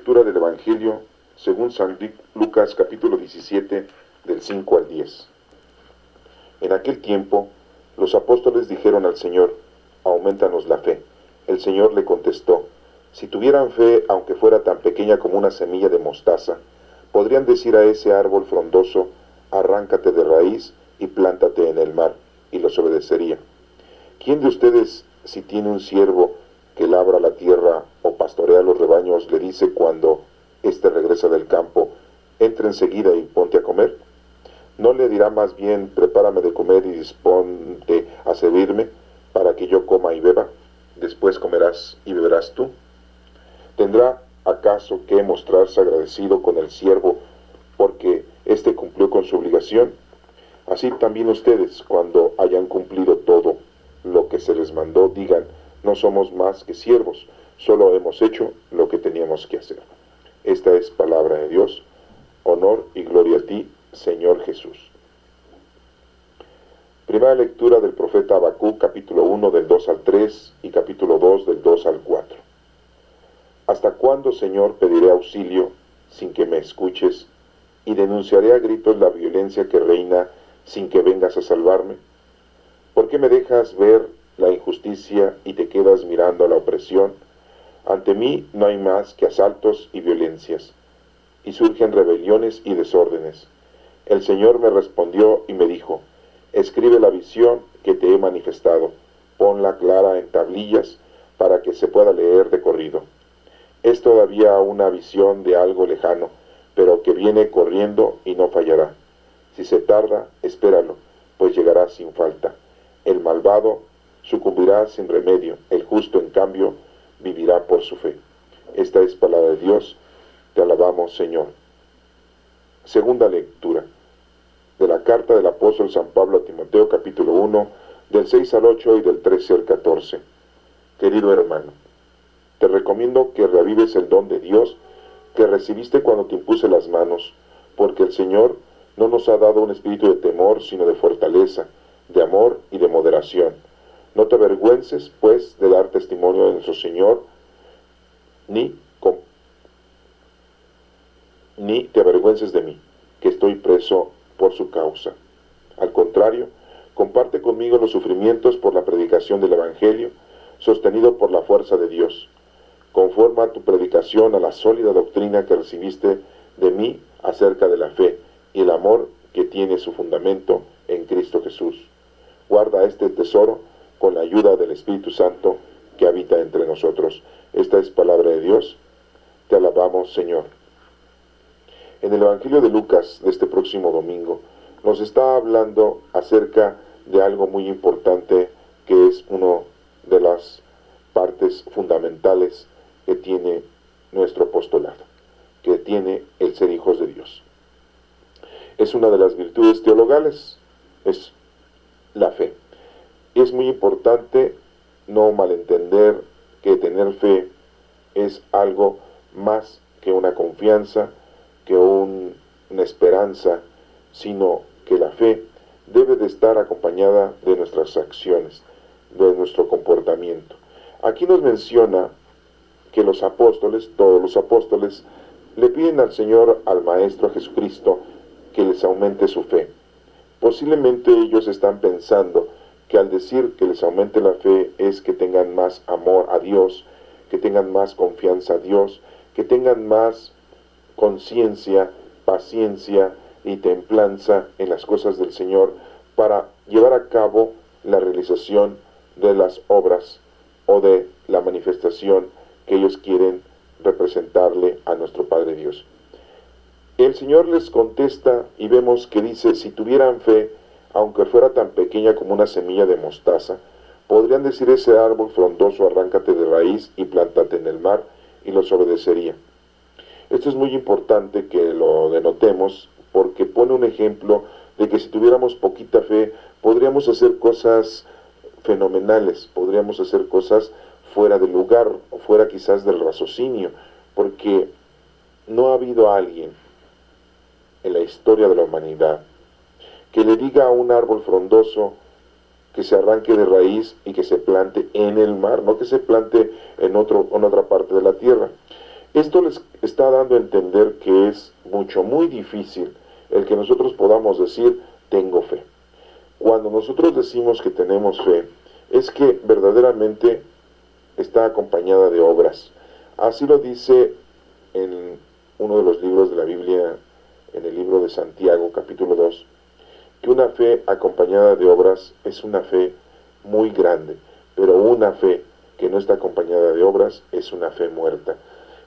lectura del Evangelio según San Lucas capítulo 17 del 5 al 10. En aquel tiempo, los apóstoles dijeron al Señor: aumentanos la fe. El Señor le contestó: si tuvieran fe, aunque fuera tan pequeña como una semilla de mostaza, podrían decir a ese árbol frondoso: arráncate de raíz y plántate en el mar, y los obedecería. ¿Quién de ustedes, si tiene un siervo que labra la tierra o pastorea los rebaños, le dice cuando éste regresa del campo: entra enseguida y ponte a comer? ¿No le dirá más bien: prepárame de comer y disponte a servirme, para que yo coma y beba? Después comerás y beberás tú. ¿Tendrá acaso que mostrarse agradecido con el siervo porque éste cumplió con su obligación? Así también ustedes, cuando hayan cumplido todo lo que se les mandó, digan: no somos más que siervos, solo hemos hecho lo que teníamos que hacer. Esta es palabra de Dios. Honor y gloria a ti, Señor Jesús. Primera lectura del profeta Habacuc, capítulo 1 del 2 al 3 y capítulo 2 del 2 al 4. ¿Hasta cuándo, Señor, pediré auxilio sin que me escuches, y denunciaré a gritos la violencia que reina sin que vengas a salvarme? ¿Por qué me dejas ver la injusticia y te quedas mirando a la opresión? Ante mí no hay más que asaltos y violencias, y surgen rebeliones y desórdenes. El Señor me respondió y me dijo: escribe la visión que te he manifestado, ponla clara en tablillas para que se pueda leer de corrido. Es todavía una visión de algo lejano, pero que viene corriendo y no fallará. Si se tarda, espéralo, pues llegará sin falta. El malvado sucumbirá sin remedio, el justo, en cambio, vivirá por su fe. Esta es palabra de Dios. Te alabamos, Señor. Segunda lectura de la carta del apóstol San Pablo a Timoteo, capítulo 1, del 6 al 8 y del 13 al 14. Querido hermano, te recomiendo que reavives el don de Dios que recibiste cuando te impuse las manos, porque el Señor no nos ha dado un espíritu de temor, sino de fortaleza, de amor y de moderación. No te avergüences, pues, de dar testimonio de nuestro Señor, ni te avergüences de mí, que estoy preso por su causa. Al contrario, comparte conmigo los sufrimientos por la predicación del Evangelio, sostenido por la fuerza de Dios. Conforma tu predicación a la sólida doctrina que recibiste de mí acerca de la fe y el amor que tiene su fundamento en Cristo Jesús. Guarda este tesoro con la ayuda del Espíritu Santo que habita entre nosotros. Esta es palabra de Dios. Te alabamos, Señor. En el Evangelio de Lucas de este próximo domingo nos está hablando acerca de algo muy importante, que es una de las partes fundamentales que tiene nuestro apostolado, que tiene el ser hijos de Dios. Es una de las virtudes teologales, es la fe. Es muy importante no malentender que tener fe es algo más que una confianza, que una esperanza, sino que la fe debe de estar acompañada de nuestras acciones, de nuestro comportamiento. Aquí nos menciona que los apóstoles, todos los apóstoles, le piden al Señor, al Maestro, a Jesucristo, que les aumente su fe. Posiblemente ellos están pensando que al decir que les aumente la fe es que tengan más amor a Dios, que tengan más confianza a Dios, que tengan más conciencia, paciencia y templanza en las cosas del Señor para llevar a cabo la realización de las obras o de la manifestación que ellos quieren representarle a nuestro Padre Dios. El Señor les contesta y vemos que dice: si tuvieran fe, aunque fuera tan pequeña como una semilla de mostaza, podrían decir a ese árbol frondoso: arráncate de raíz y plántate en el mar, y los obedecería. Esto es muy importante que lo denotemos, porque pone un ejemplo de que si tuviéramos poquita fe, podríamos hacer cosas fenomenales, podríamos hacer cosas fuera del lugar, o fuera quizás del raciocinio, porque no ha habido alguien en la historia de la humanidad que le diga a un árbol frondoso que se arranque de raíz y que se plante en el mar, no que se plante en otra parte de la tierra. Esto les está dando a entender que es muy difícil el que nosotros podamos decir, tengo fe. Cuando nosotros decimos que tenemos fe, es que verdaderamente está acompañada de obras. Así lo dice en uno de los libros de la Biblia, en el libro de Santiago, capítulo 2, que una fe acompañada de obras es una fe muy grande, pero una fe que no está acompañada de obras es una fe muerta.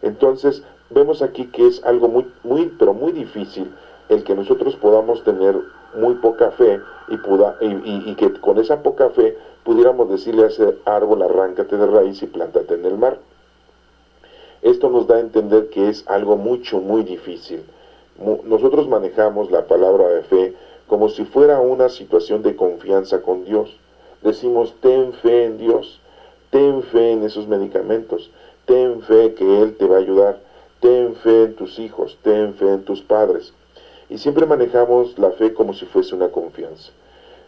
Entonces, vemos aquí que es algo pero muy difícil el que nosotros podamos tener muy poca fe y que con esa poca fe pudiéramos decirle a ese árbol, arráncate de raíz y plántate en el mar. Esto nos da a entender que es algo muy difícil. Nosotros manejamos la palabra de fe como si fuera una situación de confianza con Dios. Decimos, ten fe en Dios, ten fe en esos medicamentos, ten fe que Él te va a ayudar, ten fe en tus hijos, ten fe en tus padres. Y siempre manejamos la fe como si fuese una confianza.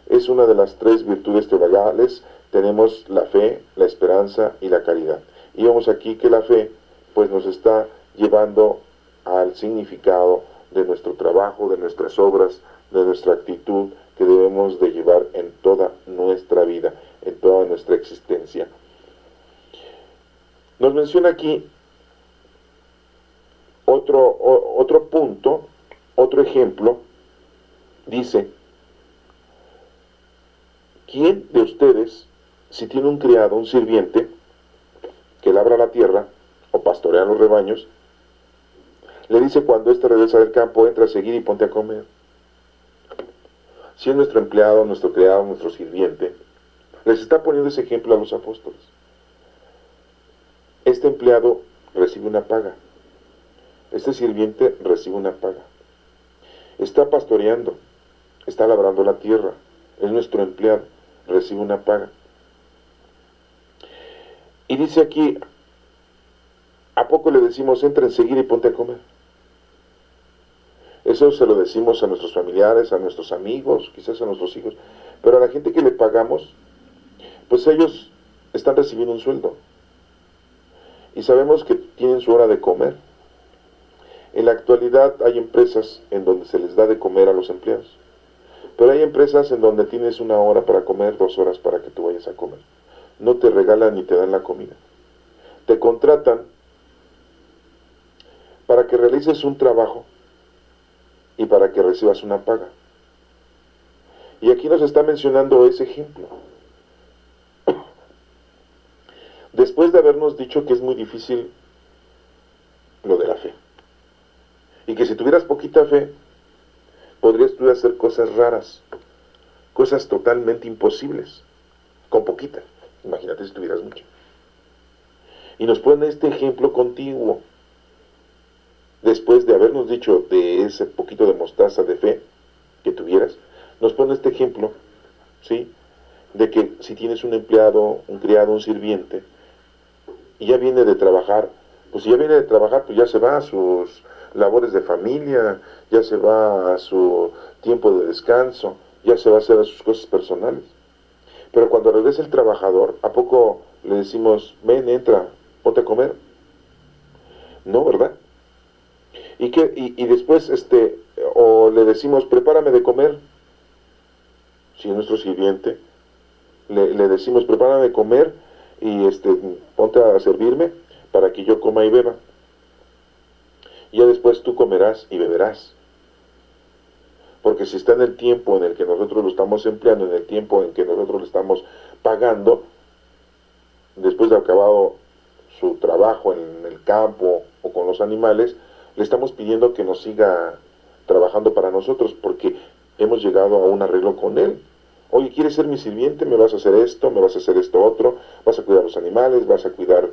Es una de las 3 virtudes teologales. Tenemos la fe, la esperanza y la caridad. Y vemos aquí que la fe pues nos está llevando al significado de nuestro trabajo, de nuestras obras, de nuestra actitud que debemos de llevar en toda nuestra vida, en toda nuestra existencia. Nos menciona aquí otro punto, otro ejemplo. Dice, ¿quién de ustedes, si tiene un criado, un sirviente, que labra la tierra o pastorea los rebaños, le dice cuando éste regresa del campo, entra a seguir y ponte a comer? Si es nuestro empleado, nuestro criado, nuestro sirviente, les está poniendo ese ejemplo a los apóstoles. Este empleado recibe una paga. Este sirviente recibe una paga. Está pastoreando, está labrando la tierra, es nuestro empleado, recibe una paga. Y dice aquí, ¿a poco le decimos entra enseguida y ponte a comer? Eso se lo decimos a nuestros familiares, a nuestros amigos, quizás a nuestros hijos, pero a la gente que le pagamos, pues ellos están recibiendo un sueldo y sabemos que tienen su hora de comer. En la actualidad hay empresas en donde se les da de comer a los empleados, pero hay empresas en donde tienes 1 hora para comer, 2 horas para que tú vayas a comer. No te regalan ni te dan la comida. Te contratan para que realices un trabajo y para que recibas una paga. Y aquí nos está mencionando ese ejemplo. Después de habernos dicho que es muy difícil lo de la fe, y que si tuvieras poquita fe, podrías tú hacer cosas raras, cosas totalmente imposibles, con poquita. Imagínate si tuvieras mucha. Y nos pone este ejemplo contiguo. Después de habernos dicho de ese poquito de mostaza de fe que tuvieras, nos pone este ejemplo, ¿sí? De que si tienes un empleado, un criado, un sirviente, y ya viene de trabajar, pues si ya viene de trabajar, pues ya se va a sus labores de familia, ya se va a su tiempo de descanso, ya se va a hacer a sus cosas personales. Pero cuando regresa el trabajador, ¿a poco le decimos, ven, entra, ponte a comer? No, ¿verdad? Y después, o le decimos, prepárame de comer, si es nuestro sirviente, le decimos, prepárame de comer y ponte a servirme para que yo coma y beba. Y ya después tú comerás y beberás. Porque si está en el tiempo en el que nosotros lo estamos empleando, en el tiempo en que nosotros le estamos pagando, después de acabado su trabajo en el campo o con los animales, le estamos pidiendo que nos siga trabajando para nosotros porque hemos llegado a un arreglo con él. Oye, ¿quieres ser mi sirviente? Me vas a hacer esto, me vas a hacer esto otro, vas a cuidar los animales, vas a cuidar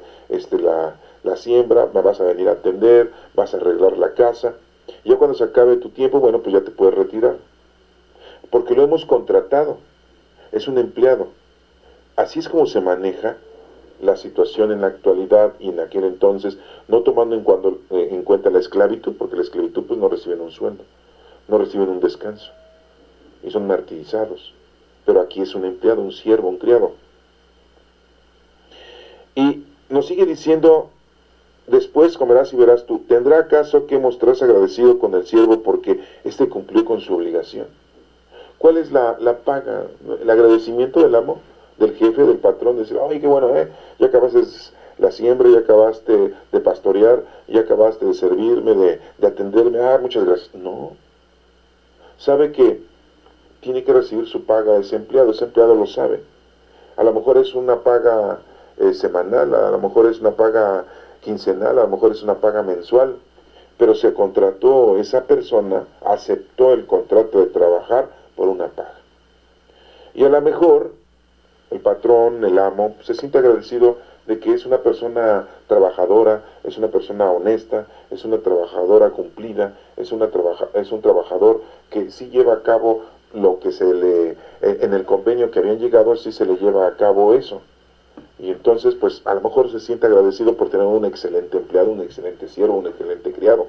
la siembra, me vas a venir a atender, vas a arreglar la casa. Y ya cuando se acabe tu tiempo, bueno, pues ya te puedes retirar. Porque lo hemos contratado, es un empleado. Así es como se maneja la situación en la actualidad y en aquel entonces, no tomando en cuenta la esclavitud, porque la esclavitud pues no reciben un sueldo, no reciben un descanso y son martirizados. Pero aquí es un empleado, un siervo, un criado. Y nos sigue diciendo, después comerás y verás tú. ¿Tendrá acaso que mostrarse agradecido con el siervo porque éste cumplió con su obligación? ¿Cuál es la paga? El agradecimiento del amo, del jefe, del patrón, decir, ay, qué bueno, ya acabaste la siembra, ya acabaste de pastorear, ya acabaste de servirme, de atenderme, muchas gracias. No, sabe que tiene que recibir su paga ese empleado lo sabe. A lo mejor es una paga semanal, a lo mejor es una paga quincenal, a lo mejor es una paga mensual, pero se contrató, esa persona aceptó el contrato de trabajar por una paga. Y a lo mejor el patrón, el amo, se siente agradecido de que es una persona trabajadora, es una persona honesta, es una trabajadora cumplida, es un trabajador que sí lleva a cabo lo que se le, en el convenio que habían llegado, sí se le lleva a cabo eso. Y entonces, pues, a lo mejor se siente agradecido por tener un excelente empleado, un excelente siervo, un excelente criado.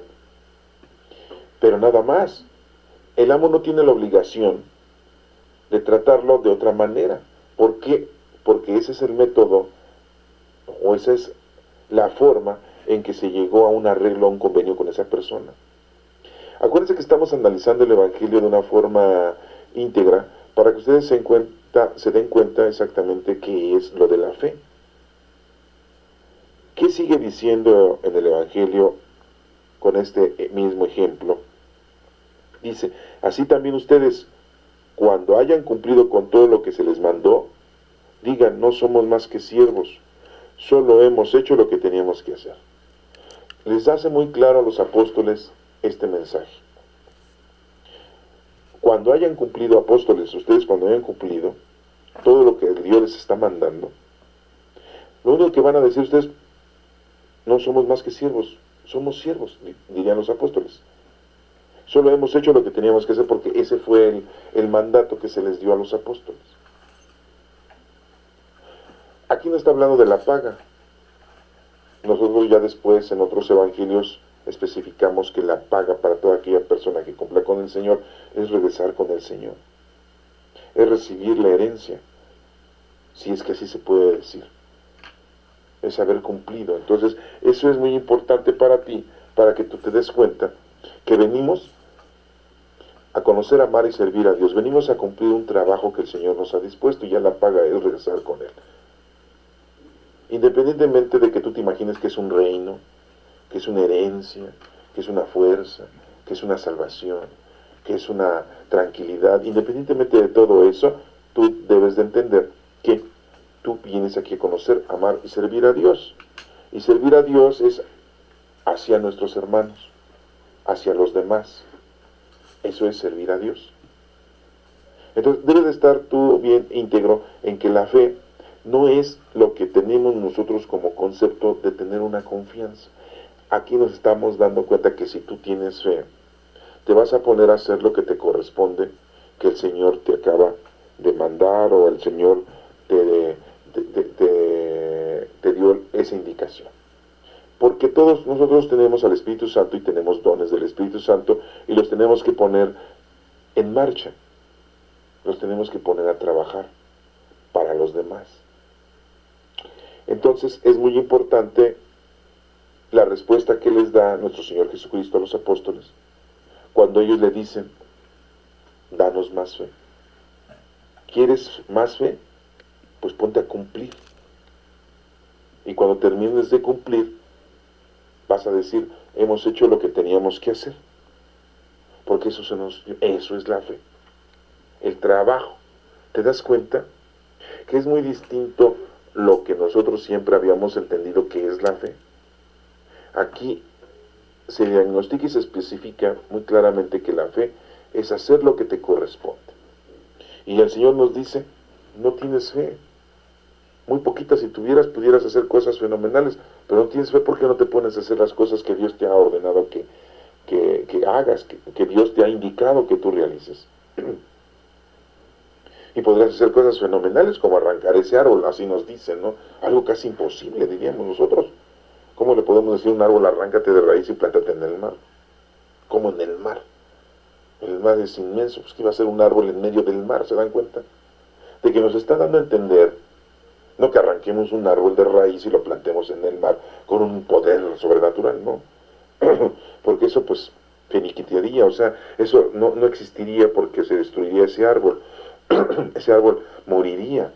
Pero nada más. El amo no tiene la obligación de tratarlo de otra manera. ¿Por qué? Porque ese es el método, o esa es la forma en que se llegó a un arreglo, a un convenio con esa persona. Acuérdense que estamos analizando el Evangelio de una forma íntegra para que ustedes se den cuenta exactamente qué es lo de la fe. ¿Qué sigue diciendo en el Evangelio con este mismo ejemplo? Dice, así también ustedes, cuando hayan cumplido con todo lo que se les mandó, digan, no somos más que siervos, solo hemos hecho lo que teníamos que hacer. Les hace muy claro a los apóstoles este mensaje. Cuando hayan cumplido, apóstoles, ustedes cuando hayan cumplido todo lo que Dios les está mandando, lo único que van a decir ustedes, no somos más que siervos, somos siervos, dirían los apóstoles. Solo hemos hecho lo que teníamos que hacer porque ese fue el mandato que se les dio a los apóstoles. Aquí no está hablando de la paga. Nosotros ya después en otros evangelios especificamos que la paga para toda aquella persona que cumpla con el Señor es regresar con el Señor. Es recibir la herencia, si es que así se puede decir. Es haber cumplido. Entonces, eso es muy importante para ti, para que tú te des cuenta que venimos a conocer, amar y servir a Dios. Venimos a cumplir un trabajo que el Señor nos ha dispuesto y ya la paga es regresar con Él. Independientemente de que tú te imagines que es un reino, que es una herencia, que es una fuerza, que es una salvación, que es una tranquilidad, independientemente de todo eso, tú debes de entender que tú vienes aquí a conocer, amar y servir a Dios. Y servir a Dios es hacia nuestros hermanos, hacia los demás. Eso es servir a Dios. Entonces debes de estar tú bien íntegro en que la fe no es lo que tenemos nosotros como concepto de tener una confianza. Aquí nos estamos dando cuenta que si tú tienes fe, te vas a poner a hacer lo que te corresponde, que el Señor te acaba de mandar o el Señor te dio esa indicación. Porque todos nosotros tenemos al Espíritu Santo y tenemos dones del Espíritu Santo y los tenemos que poner en marcha. Los tenemos que poner a trabajar para los demás. Entonces es muy importante la respuesta que les da nuestro Señor Jesucristo a los apóstoles cuando ellos le dicen, danos más fe. ¿Quieres más fe? Pues ponte a cumplir. Y cuando termines de cumplir, vas a decir, hemos hecho lo que teníamos que hacer. Porque eso es la fe. El trabajo. ¿Te das cuenta? Que es muy distinto lo que nosotros siempre habíamos entendido que es la fe. Aquí se diagnostica y se especifica muy claramente que la fe es hacer lo que te corresponde. Y el Señor nos dice, no tienes fe. Muy poquita, si tuvieras, pudieras hacer cosas fenomenales, pero no tienes fe porque no te pones a hacer las cosas que Dios te ha ordenado que hagas, que Dios te ha indicado que tú realices. Y podrías hacer cosas fenomenales como arrancar ese árbol, así nos dicen, ¿no? Algo casi imposible, diríamos nosotros. ¿Cómo le podemos decir a un árbol, arráncate de raíz y plántate en el mar? ¿Cómo en el mar? El mar es inmenso, pues que iba a ser un árbol en medio del mar, ¿se dan cuenta? De que nos está dando a entender No que arranquemos un árbol de raíz y lo plantemos en el mar con un poder sobrenatural, no. Porque eso pues finiquitaría, o sea, eso no existiría porque se destruiría ese árbol. Ese árbol moriría.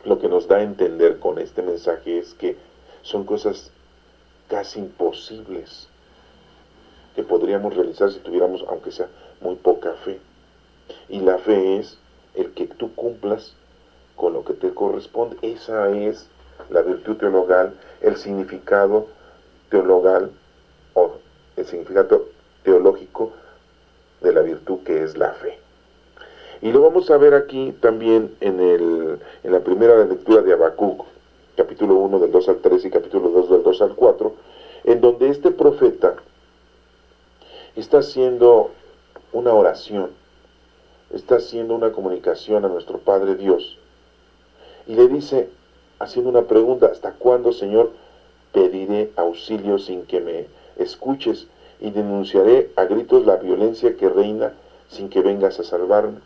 Lo que nos da a entender con este mensaje es que son cosas casi imposibles que podríamos realizar si tuviéramos, aunque sea muy poca fe. Y la fe es el que tú cumplas con lo que te corresponde. Esa es la virtud teologal, el significado teologal o el significado teológico de la virtud que es la fe. Y lo vamos a ver aquí también en la primera lectura de Habacuc, capítulo 1 del 2 al 3 y capítulo 2 del 2 al 4, en donde este profeta está haciendo una oración, está haciendo una comunicación a nuestro Padre Dios, y le dice, haciendo una pregunta, ¿hasta cuándo, Señor, pediré auxilio sin que me escuches y denunciaré a gritos la violencia que reina sin que vengas a salvarme?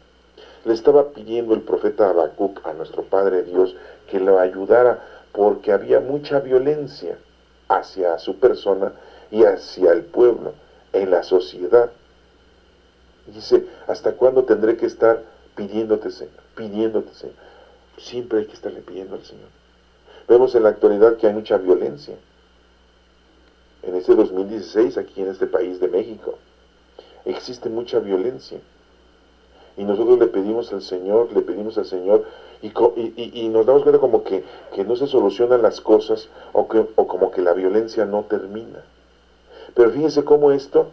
Le estaba pidiendo el profeta Habacuc a nuestro Padre Dios que lo ayudara porque había mucha violencia hacia su persona y hacia el pueblo, en la sociedad. Dice, ¿hasta cuándo tendré que estar pidiéndote, Señor? Pidiéndote, Señor. Siempre hay que estarle pidiendo al Señor. Vemos en la actualidad que hay mucha violencia. En este 2016, aquí en este país de México, existe mucha violencia. Y nosotros le pedimos al Señor, y nos damos cuenta como que no se solucionan las cosas o como que la violencia no termina. Pero fíjense cómo esto,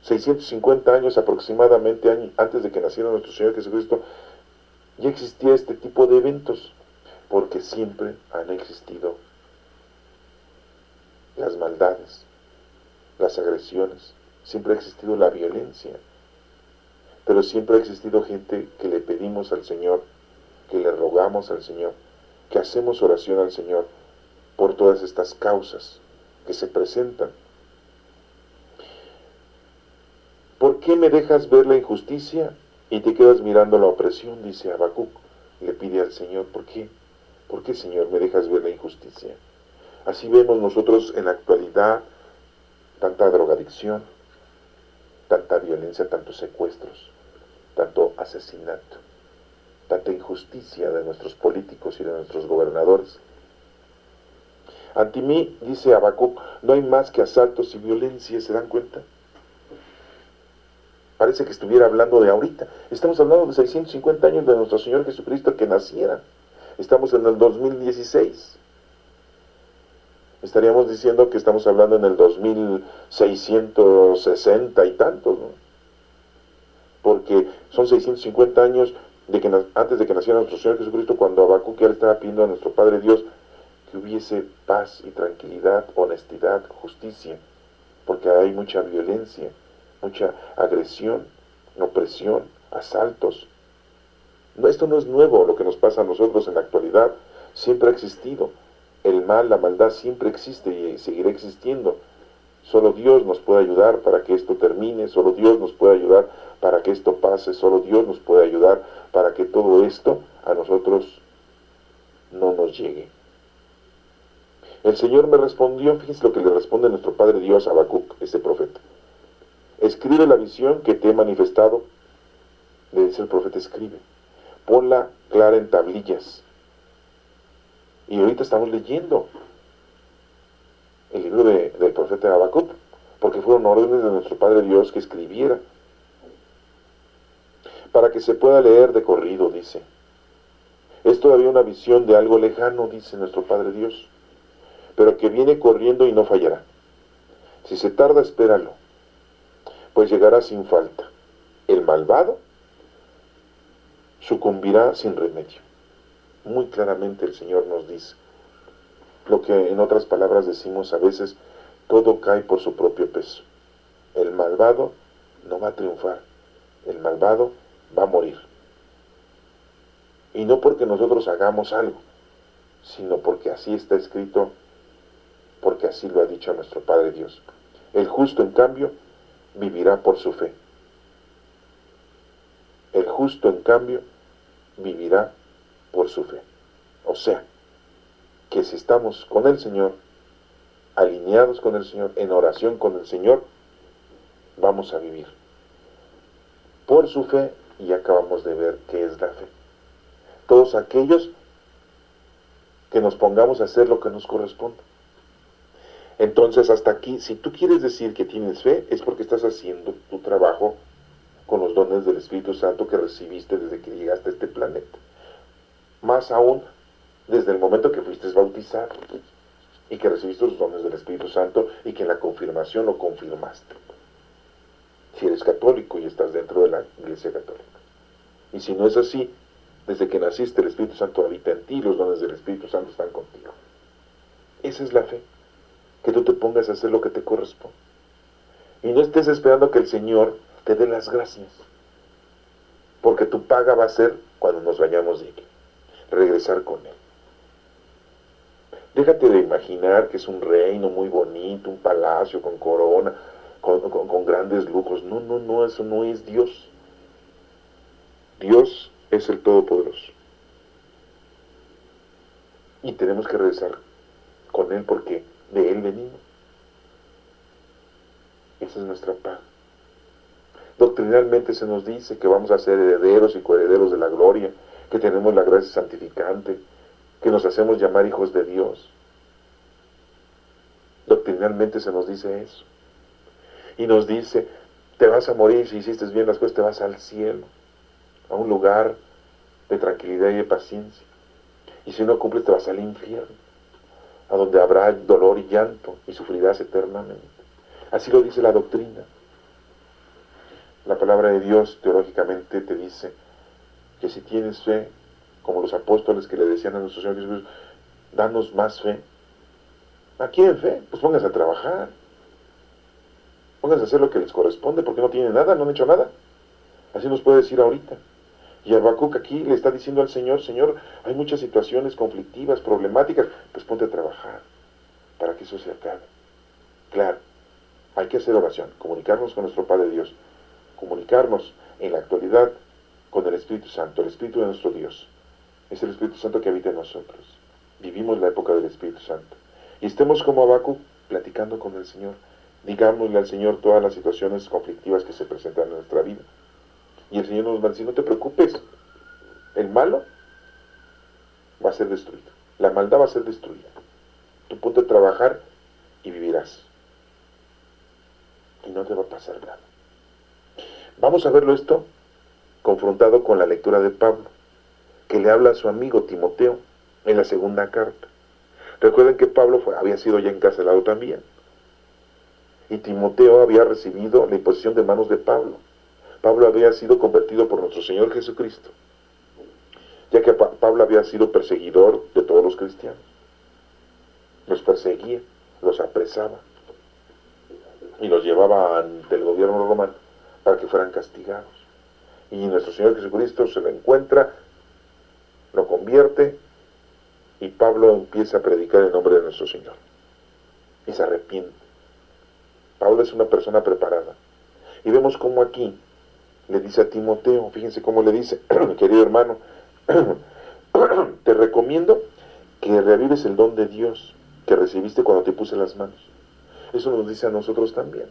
650 años aproximadamente antes de que naciera nuestro Señor Jesucristo, ya existía este tipo de eventos, porque siempre han existido las maldades, las agresiones, siempre ha existido la violencia. Pero siempre ha existido gente que le pedimos al Señor, que le rogamos al Señor, que hacemos oración al Señor por todas estas causas que se presentan. ¿Por qué me dejas ver la injusticia y te quedas mirando la opresión? Dice Habacuc. Le pide al Señor, ¿por qué? ¿Por qué, Señor, me dejas ver la injusticia? Así vemos nosotros en la actualidad tanta drogadicción, tanta violencia, tantos secuestros, tanto asesinato, tanta injusticia de nuestros políticos y de nuestros gobernadores. Ante mí, dice Habacuc, no hay más que asaltos y violencia, ¿se dan cuenta? Parece que estuviera hablando de ahorita. Estamos hablando de 650 años de nuestro Señor Jesucristo que naciera. Estamos en el 2016. Estaríamos diciendo que estamos hablando en el 2660 y tantos, ¿no? Porque son 650 años antes de que naciera nuestro Señor Jesucristo, cuando Habacuc ya le estaba pidiendo a nuestro Padre Dios que hubiese paz y tranquilidad, honestidad, justicia, porque hay mucha violencia, mucha agresión, opresión, asaltos. No, esto no es nuevo lo que nos pasa a nosotros en la actualidad, siempre ha existido. El mal, la maldad siempre existe y seguirá existiendo. Solo Dios nos puede ayudar para que esto termine, solo Dios nos puede ayudar para que esto pase, solo Dios nos puede ayudar para que todo esto a nosotros no nos llegue. El Señor me respondió, fíjense lo que le responde nuestro Padre Dios a Habacuc, este profeta. Escribe la visión que te he manifestado, le dice el profeta, escribe. Ponla clara en tablillas. Y ahorita estamos leyendo el libro del profeta Habacuc, porque fueron órdenes de nuestro Padre Dios que escribiera, para que se pueda leer de corrido, dice. Es todavía una visión de algo lejano, dice nuestro Padre Dios, pero que viene corriendo y no fallará. Si se tarda, espéralo, pues llegará sin falta. El malvado sucumbirá sin remedio. Muy claramente el Señor nos dice lo que en otras palabras decimos a veces, todo cae por su propio peso. El malvado no va a triunfar, el malvado va a morir. Y no porque nosotros hagamos algo, sino porque así está escrito, porque así lo ha dicho nuestro Padre Dios. El justo, en cambio, vivirá por su fe. El justo, en cambio, vivirá por su fe. O sea, que si estamos con el Señor, alineados con el Señor, en oración con el Señor, vamos a vivir por su fe, y acabamos de ver qué es la fe. Todos aquellos que nos pongamos a hacer lo que nos corresponde. Entonces, hasta aquí, si tú quieres decir que tienes fe, es porque estás haciendo tu trabajo con los dones del Espíritu Santo que recibiste desde que llegaste a este planeta. Más aún, desde el momento que fuiste bautizado y que recibiste los dones del Espíritu Santo y que en la confirmación lo confirmaste. Si eres católico y estás dentro de la Iglesia Católica. Y si no es así, desde que naciste el Espíritu Santo habita en ti, los dones del Espíritu Santo están contigo. Esa es la fe, que tú te pongas a hacer lo que te corresponde. Y no estés esperando que el Señor te dé las gracias, porque tu paga va a ser, cuando nos vayamos de aquí, regresar con Él. Déjate de imaginar que es un reino muy bonito, un palacio con corona, con grandes lujos. No, no, no, eso no es Dios. Dios es el Todopoderoso. Y tenemos que regresar con Él porque de Él venimos. Esa es nuestra paga. Doctrinalmente se nos dice que vamos a ser herederos y coherederos de la gloria, que tenemos la gracia santificante, que nos hacemos llamar hijos de Dios. Doctrinalmente se nos dice eso. Y nos dice, te vas a morir si hiciste bien las cosas, te vas al cielo, a un lugar de tranquilidad y de paciencia. Y si no cumples, te vas al infierno, a donde habrá dolor y llanto y sufrirás eternamente. Así lo dice la doctrina. La palabra de Dios teológicamente te dice que si tienes fe, como los apóstoles que le decían a nuestro Señor Jesús, danos más fe. ¿A quién fe? Pues pónganse a trabajar. Pónganse a hacer lo que les corresponde, porque no tienen nada, no han hecho nada. Así nos puede decir ahorita. Y Habacuc aquí le está diciendo al Señor, Señor, hay muchas situaciones conflictivas, problemáticas, pues ponte a trabajar para que eso se acabe. Claro, hay que hacer oración, comunicarnos con nuestro Padre Dios, comunicarnos en la actualidad con el Espíritu Santo, el Espíritu de nuestro Dios. Es el Espíritu Santo que habita en nosotros. Vivimos la época del Espíritu Santo. Y estemos como Habacuc platicando con el Señor. Digámosle al Señor todas las situaciones conflictivas que se presentan en nuestra vida. Y el Señor nos va a decir, no te preocupes, el malo va a ser destruido. La maldad va a ser destruida. Tú ponte a trabajar y vivirás. Y no te va a pasar nada. Vamos a verlo esto confrontado con la lectura de Pablo, que le habla a su amigo Timoteo en la segunda carta. Recuerden que Pablo había sido ya encarcelado también. Y Timoteo había recibido la imposición de manos de Pablo. Pablo había sido convertido por nuestro Señor Jesucristo, ya que Pablo había sido perseguidor de todos los cristianos. Los perseguía, los apresaba y los llevaba ante el gobierno romano para que fueran castigados. Y nuestro Señor Jesucristo se lo encuentra, lo convierte, y Pablo empieza a predicar el nombre de nuestro Señor. Y se arrepiente. Pablo es una persona preparada. Y vemos cómo aquí le dice a Timoteo, fíjense cómo le dice, querido hermano, te recomiendo que reavives el don de Dios que recibiste cuando te puse las manos. Eso nos dice a nosotros también.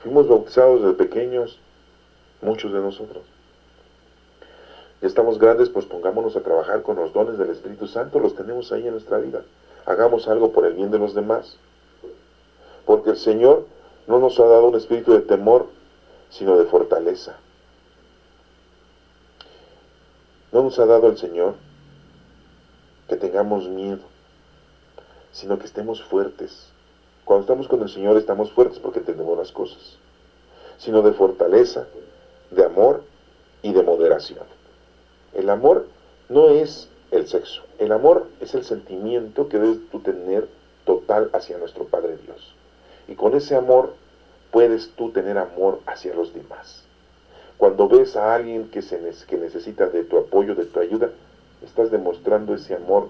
Fuimos bautizados desde pequeños, muchos de nosotros. Ya estamos grandes, pues pongámonos a trabajar con los dones del Espíritu Santo, los tenemos ahí en nuestra vida. Hagamos algo por el bien de los demás. Porque el Señor no nos ha dado un espíritu de temor, sino de fortaleza. No nos ha dado el Señor que tengamos miedo, sino que estemos fuertes. Cuando estamos con el Señor estamos fuertes porque tenemos las cosas, sino de fortaleza, de amor y de moderación. El amor no es el sexo, el amor es el sentimiento que debes tú tener total hacia nuestro Padre Dios. Y con ese amor puedes tú tener amor hacia los demás. Cuando ves a alguien que necesita de tu apoyo, de tu ayuda, estás demostrando ese amor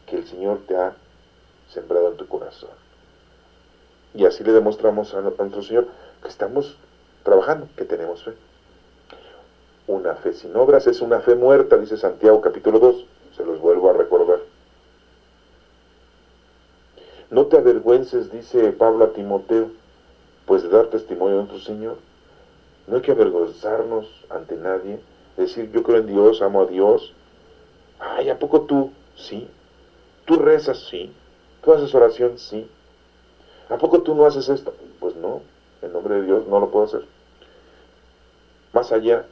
que el Señor te ha sembrado en tu corazón. Y así le demostramos a nuestro Señor que estamos trabajando, que tenemos fe. Una fe sin obras es una fe muerta, dice Santiago capítulo 2. Se los vuelvo a recordar. No te avergüences, dice Pablo a Timoteo, pues de dar testimonio de nuestro Señor. No hay que avergonzarnos ante nadie, decir yo creo en Dios, amo a Dios. Ay, ¿a poco tú? Sí. ¿Tú rezas? Sí. ¿Tú haces oración? Sí. ¿A poco tú no haces esto? Pues no, en nombre de Dios no lo puedo hacer. Más allá,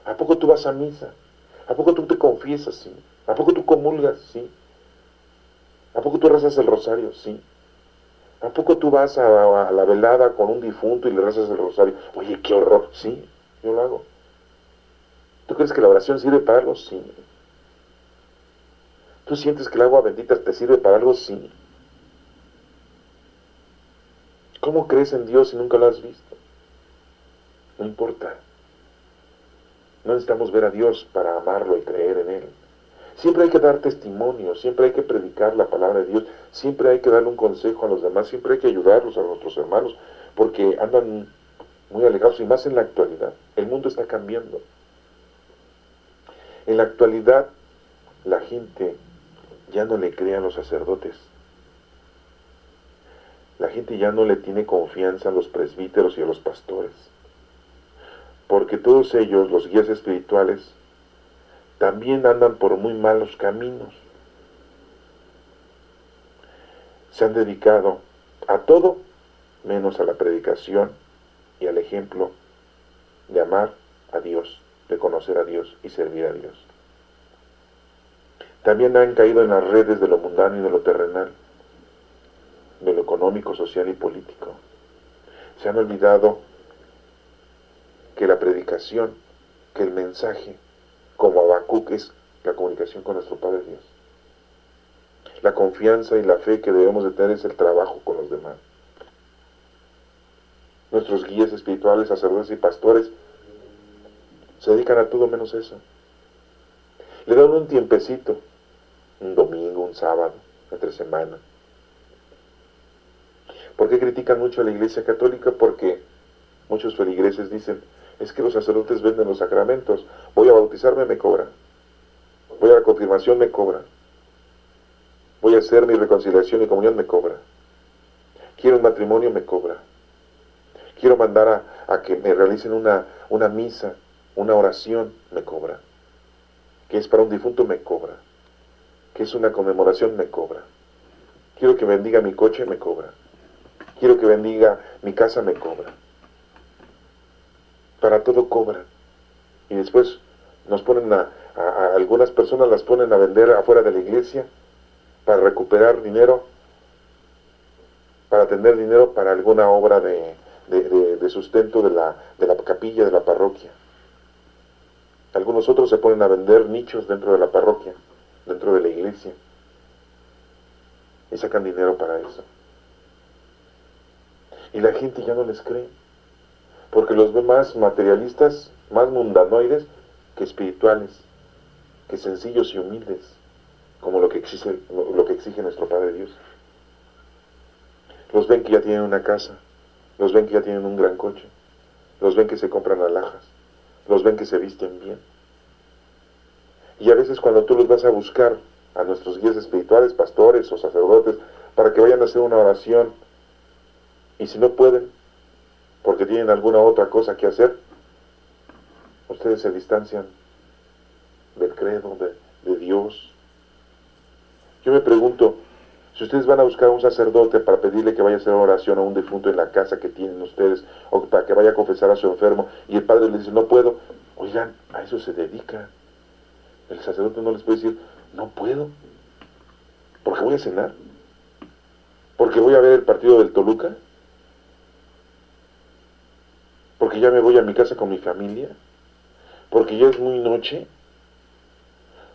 ¿a poco tú vas a misa? ¿A poco tú te confiesas? Sí. ¿A poco tú comulgas? Sí. ¿A poco tú rezas el rosario? Sí. ¿A poco tú vas a la velada con un difunto y le rezas el rosario? Oye, qué horror. Sí, yo lo hago. ¿Tú crees que la oración sirve para algo? Sí. ¿Tú sientes que el agua bendita te sirve para algo? Sí. ¿Cómo crees en Dios si nunca lo has visto? No importa. No necesitamos ver a Dios para amarlo y creer en Él. Siempre hay que dar testimonio, siempre hay que predicar la palabra de Dios, siempre hay que darle un consejo a los demás, siempre hay que ayudarlos a nuestros hermanos, porque andan muy alejados y más en la actualidad. El mundo está cambiando. En la actualidad, la gente ya no le cree a los sacerdotes. La gente ya no le tiene confianza a los presbíteros y a los pastores. Porque todos ellos, los guías espirituales, también andan por muy malos caminos. Se han dedicado a todo menos a la predicación y al ejemplo de amar a Dios, de conocer a Dios y servir a Dios. También han caído en las redes de lo mundano y de lo terrenal, de lo económico, social y político. Se han olvidado que la predicación, que el mensaje, como Habacuc, es la comunicación con nuestro Padre Dios. La confianza y la fe que debemos de tener es el trabajo con los demás. Nuestros guías espirituales, sacerdotes y pastores se dedican a todo menos eso. Le dan un tiempecito, un domingo, un sábado, entre semana. ¿Por qué critican mucho a la Iglesia Católica? Porque muchos feligreses dicen, es que los sacerdotes venden los sacramentos. Voy a bautizarme, me cobran. Voy a la confirmación, me cobran. Voy a hacer mi reconciliación y comunión, me cobra. Quiero un matrimonio, me cobra. Quiero mandar a que me realicen una misa, una oración, me cobra. Que es para un difunto, me cobra. Que es una conmemoración, me cobra. Quiero que bendiga mi coche, me cobra. Quiero que bendiga mi casa, me cobra. Para todo cobran. Y después nos ponen a algunas personas las ponen a vender afuera de la iglesia para recuperar dinero, para tener dinero para alguna obra de sustento de la capilla, de la parroquia. Algunos otros se ponen a vender nichos dentro de la parroquia, dentro de la iglesia, y sacan dinero para eso. Y la gente ya no les cree, porque los ve más materialistas, más mundanoides que espirituales, que sencillos y humildes, como lo que exige nuestro Padre Dios. Los ven que ya tienen una casa, los ven que ya tienen un gran coche, los ven que se compran alhajas, los ven que se visten bien. Y a veces cuando tú los vas a buscar a nuestros guías espirituales, pastores o sacerdotes, para que vayan a hacer una oración, y si no pueden, porque tienen alguna otra cosa que hacer, ustedes se distancian del credo, de Dios. Yo me pregunto, si ustedes van a buscar a un sacerdote para pedirle que vaya a hacer oración a un difunto en la casa que tienen ustedes, o para que vaya a confesar a su enfermo, y el padre les dice, no puedo, oigan, a eso se dedica. El sacerdote no les puede decir, no puedo, porque voy a cenar, porque voy a ver el partido del Toluca, porque ya me voy a mi casa con mi familia, porque ya es muy noche,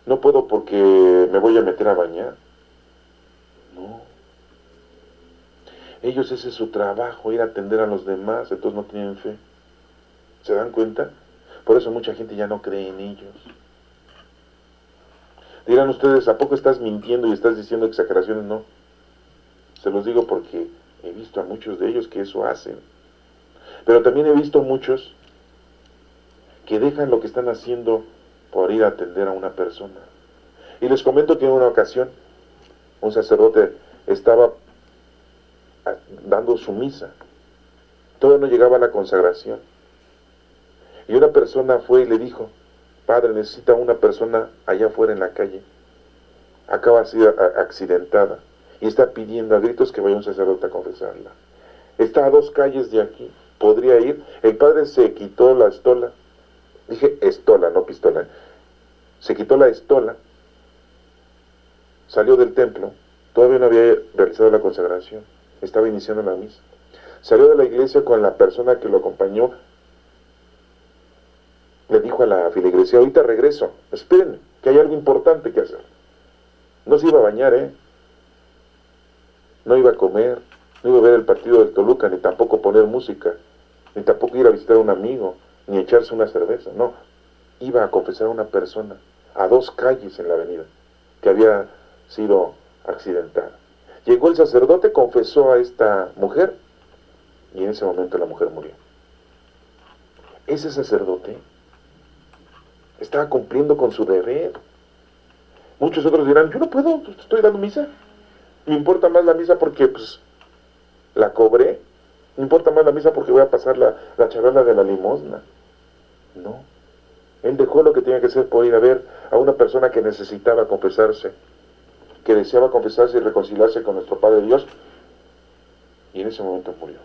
no puedo porque me voy a meter a bañar. No. Ellos ese es su trabajo, ir a atender a los demás, entonces no tienen fe. ¿Se dan cuenta? Por eso mucha gente ya no cree en ellos. Dirán ustedes, ¿a poco estás mintiendo y estás diciendo exageraciones? No. Se los digo porque he visto a muchos de ellos que eso hacen. Pero también he visto a muchos que dejan lo que están haciendo por ir a atender a una persona. Y les comento que en una ocasión un sacerdote estaba dando su misa. Todavía no llegaba a la consagración. Y una persona fue y le dijo: padre, necesita una persona allá afuera en la calle. Acaba de ser accidentada y está pidiendo a gritos que vaya un sacerdote a confesarla. Está a 2 calles de aquí. ¿Podría ir? El padre se quitó la estola. Dije estola, no pistola. Se quitó la estola, salió del templo. Todavía no había realizado la consagración. Estaba iniciando la misa. Salió de la iglesia con la persona que lo acompañó. Le dijo a la feligresía: ahorita regreso, espérenme, que hay algo importante que hacer. No se iba a bañar, no iba a comer, no iba a ver el partido del Toluca, ni tampoco poner música, ni tampoco ir a visitar a un amigo, ni echarse una cerveza, no. Iba a confesar a una persona a 2 calles en la avenida que había sido accidentada. Llegó el sacerdote, confesó a esta mujer y en ese momento la mujer murió. Ese sacerdote estaba cumpliendo con su deber. Muchos otros dirán: yo no puedo, estoy dando misa. Me importa más la misa porque pues la cobré. Me importa más la misa porque voy a pasar la charola de la limosna. No. Él dejó lo que tenía que hacer por ir a ver a una persona que necesitaba confesarse, que deseaba confesarse y reconciliarse con nuestro Padre Dios, y en ese momento murió.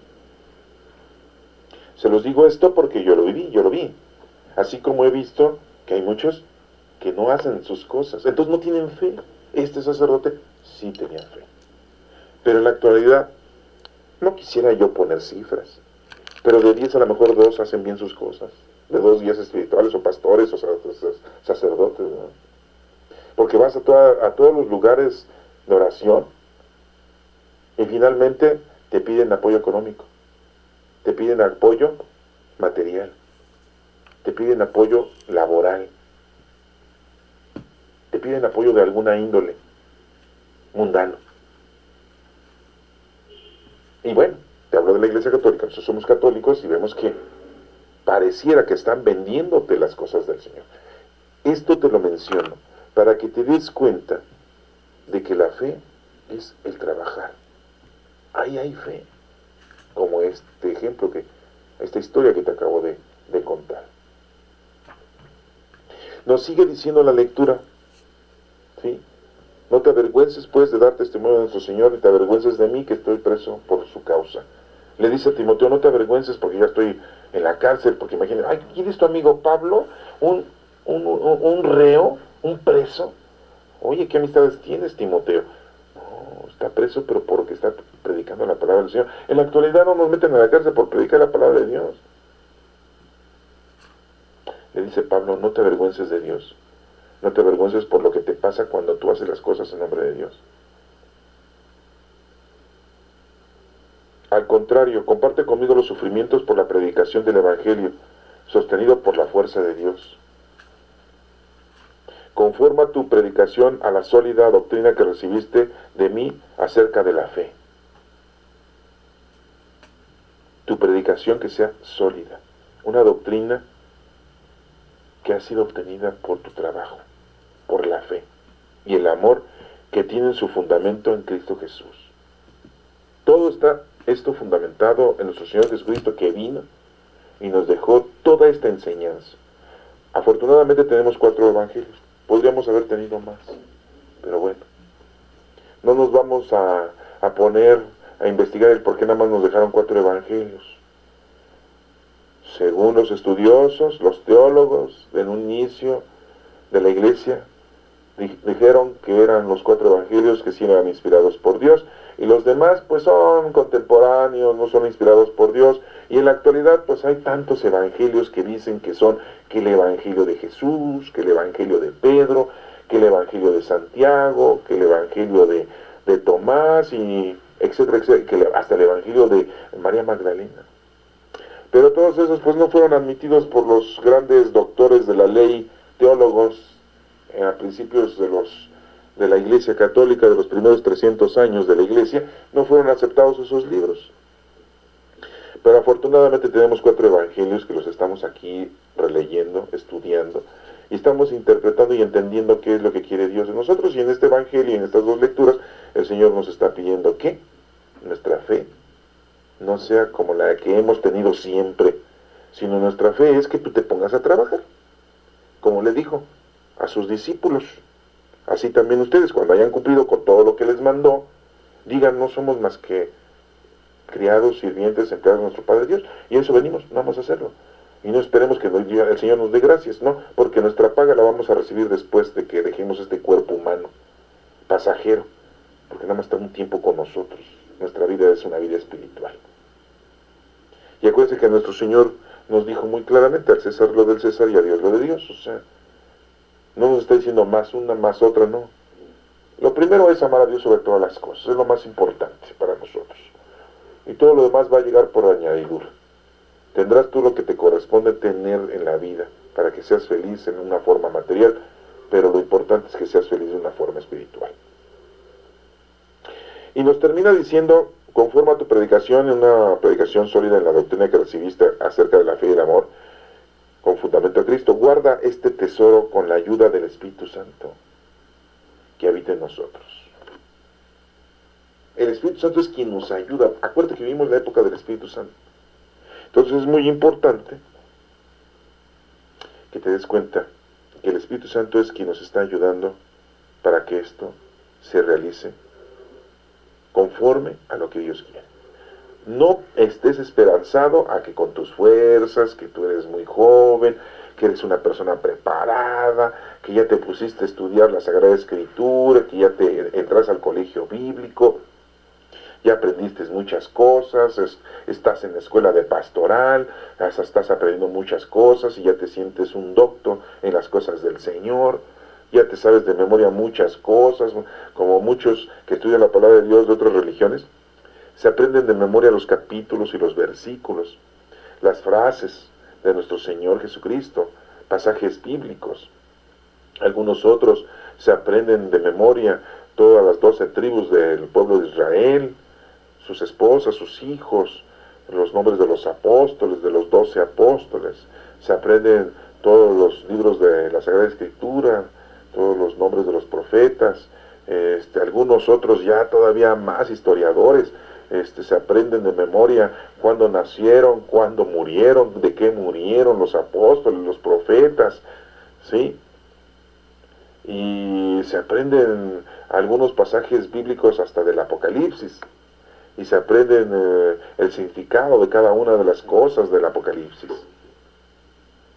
Se los digo esto porque yo lo vi. Así como he visto que hay muchos que no hacen sus cosas, entonces no tienen fe. Este sacerdote sí tenía fe. Pero en la actualidad, no quisiera yo poner cifras, pero de 10 a lo mejor 2 hacen bien sus cosas. De 2 guías espirituales o pastores o sacerdotes, ¿no? Porque vas a todos los lugares de oración y finalmente te piden apoyo económico, te piden apoyo material, te piden apoyo laboral, te piden apoyo de alguna índole mundano. Y bueno, te hablo de la Iglesia Católica. Nosotros somos católicos y vemos que pareciera que están vendiéndote las cosas del Señor. Esto te lo menciono para que te des cuenta de que la fe es el trabajar. Ahí hay fe, como este ejemplo, esta historia que te acabo de contar. Nos sigue diciendo la lectura, ¿sí? No te avergüences pues de dar testimonio de nuestro Señor, ni te avergüences de mí, que estoy preso por su causa. Le dice a Timoteo: no te avergüences porque ya estoy en la cárcel, porque imagínate, ay, ¿quién es tu amigo Pablo? Un reo, un preso. Oye, ¿qué amistades tienes, Timoteo? No, está preso, pero porque está predicando la palabra del Señor. En la actualidad no nos meten a la cárcel por predicar la palabra de Dios. Le dice Pablo: no te avergüences de Dios. No te avergüences por lo que te pasa cuando tú haces las cosas en nombre de Dios. Al contrario, comparte conmigo los sufrimientos por la predicación del Evangelio, sostenido por la fuerza de Dios. Conforma tu predicación a la sólida doctrina que recibiste de mí acerca de la fe. Tu predicación que sea sólida, una doctrina que ha sido obtenida por tu trabajo, por la fe y el amor que tienen su fundamento en Cristo Jesús. Todo está esto fundamentado en nuestro Señor Jesucristo, que vino y nos dejó toda esta enseñanza. Afortunadamente tenemos 4 evangelios. Podríamos haber tenido más, pero bueno, no nos vamos a poner a investigar el por qué nada más nos dejaron 4 evangelios. Según los estudiosos, los teólogos, en un inicio de la iglesia, dijeron que eran los 4 evangelios que sí eran inspirados por Dios, y los demás pues son contemporáneos, no son inspirados por Dios. Y en la actualidad pues hay tantos evangelios que dicen que son que el evangelio de Jesús, que el evangelio de Pedro, que el evangelio de Santiago, que el evangelio de Tomás, y etcétera, etcétera, que hasta el evangelio de María Magdalena. Pero todos esos pues no fueron admitidos por los grandes doctores de la ley, teólogos, a principios de la Iglesia Católica, de los primeros 300 años de la Iglesia, no fueron aceptados esos libros. Pero afortunadamente tenemos 4 evangelios que los estamos aquí releyendo, estudiando, y estamos interpretando y entendiendo qué es lo que quiere Dios de nosotros. Y en este Evangelio, en estas dos lecturas, el Señor nos está pidiendo que nuestra fe no sea como la que hemos tenido siempre, sino nuestra fe es que tú te pongas a trabajar, como le dijo a sus discípulos. Así también ustedes, cuando hayan cumplido con todo lo que les mandó, digan, no somos más que criados, sirvientes, empleados de nuestro Padre Dios, y eso venimos, vamos a hacerlo. Y no esperemos que el Señor nos dé gracias, no, porque nuestra paga la vamos a recibir después de que dejemos este cuerpo humano, pasajero, porque nada más está un tiempo con nosotros. Nuestra vida es una vida espiritual. Y acuérdense que nuestro Señor nos dijo muy claramente, al César lo del César y a Dios lo de Dios. O sea, no nos está diciendo más una, más otra, no. Lo primero es amar a Dios sobre todas las cosas, es lo más importante para nosotros. Y todo lo demás va a llegar por añadidura. Tendrás tú lo que te corresponde tener en la vida para que seas feliz en una forma material, pero lo importante es que seas feliz de una forma espiritual. Y nos termina diciendo, conforme a tu predicación, en una predicación sólida en la doctrina que recibiste acerca de la fe y el amor, con fundamento a Cristo, guarda este tesoro con la ayuda del Espíritu Santo que habita en nosotros. El Espíritu Santo es quien nos ayuda. Acuérdate que vivimos la época del Espíritu Santo. Entonces es muy importante que te des cuenta que el Espíritu Santo es quien nos está ayudando para que esto se realice conforme a lo que Dios quiere. No estés esperanzado a que con tus fuerzas, que tú eres muy joven, que eres una persona preparada, que ya te pusiste a estudiar la Sagrada Escritura, que ya te entras al colegio bíblico, ya aprendiste muchas cosas, estás en la escuela de pastoral, estás aprendiendo muchas cosas y ya te sientes un docto en las cosas del Señor, ya te sabes de memoria muchas cosas, como muchos que estudian la palabra de Dios de otras religiones, se aprenden de memoria los capítulos y los versículos, las frases de nuestro Señor Jesucristo, pasajes bíblicos. Algunos otros se aprenden de memoria todas las 12 tribus del pueblo de Israel, sus esposas, sus hijos, los nombres de los apóstoles, de los 12 apóstoles. Se aprenden todos los libros de la Sagrada Escritura, todos los nombres de los profetas. Algunos otros ya todavía más historiadores se aprenden de memoria cuándo nacieron, cuándo murieron, de qué murieron los apóstoles, los profetas, ¿sí? Y se aprenden algunos pasajes bíblicos hasta del Apocalipsis, y se aprenden el significado de cada una de las cosas del Apocalipsis.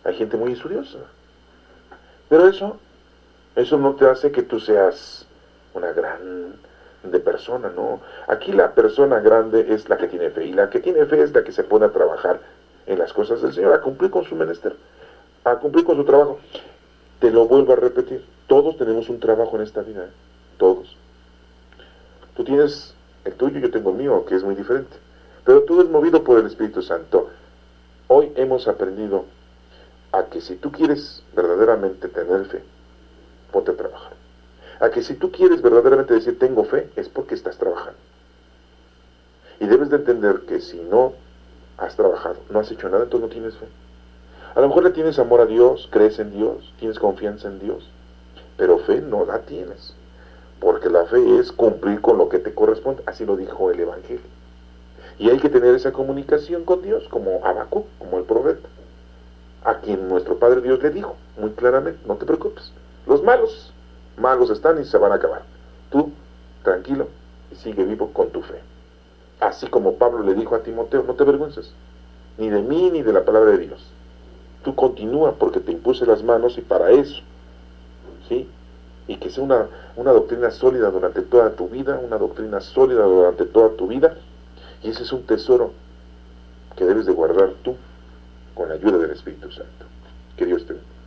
Hay gente muy estudiosa, pero eso no te hace que tú seas una grande persona, ¿no? Aquí la persona grande es la que tiene fe, y la que tiene fe es la que se pone a trabajar en las cosas del Señor, a cumplir con su menester, a cumplir con su trabajo. Te lo vuelvo a repetir, todos tenemos un trabajo en esta vida, ¿eh? Todos. Tú tienes el tuyo, yo tengo el mío, que es muy diferente, pero todo es movido por el Espíritu Santo. Hoy hemos aprendido a que si tú quieres verdaderamente tener fe, ponte a trabajar. A que si tú quieres verdaderamente decir tengo fe, es porque estás trabajando. Y debes de entender que si no has trabajado, no has hecho nada, entonces no tienes fe. A lo mejor le tienes amor a Dios, crees en Dios, tienes confianza en Dios, pero fe no la tienes. Porque la fe es cumplir con lo que te corresponde, así lo dijo el Evangelio. Y hay que tener esa comunicación con Dios, como Habacuc, como el profeta, a quien nuestro Padre Dios le dijo muy claramente, no te preocupes, los malos están y se van a acabar. Tú, tranquilo, y sigue vivo con tu fe. Así como Pablo le dijo a Timoteo, no te avergüences, ni de mí ni de la palabra de Dios. Tú continúa porque te impuse las manos y para eso, ¿sí? Y que sea una doctrina sólida durante toda tu vida, una doctrina sólida durante toda tu vida, y ese es un tesoro que debes de guardar tú con la ayuda del Espíritu Santo. Que Dios te bendiga.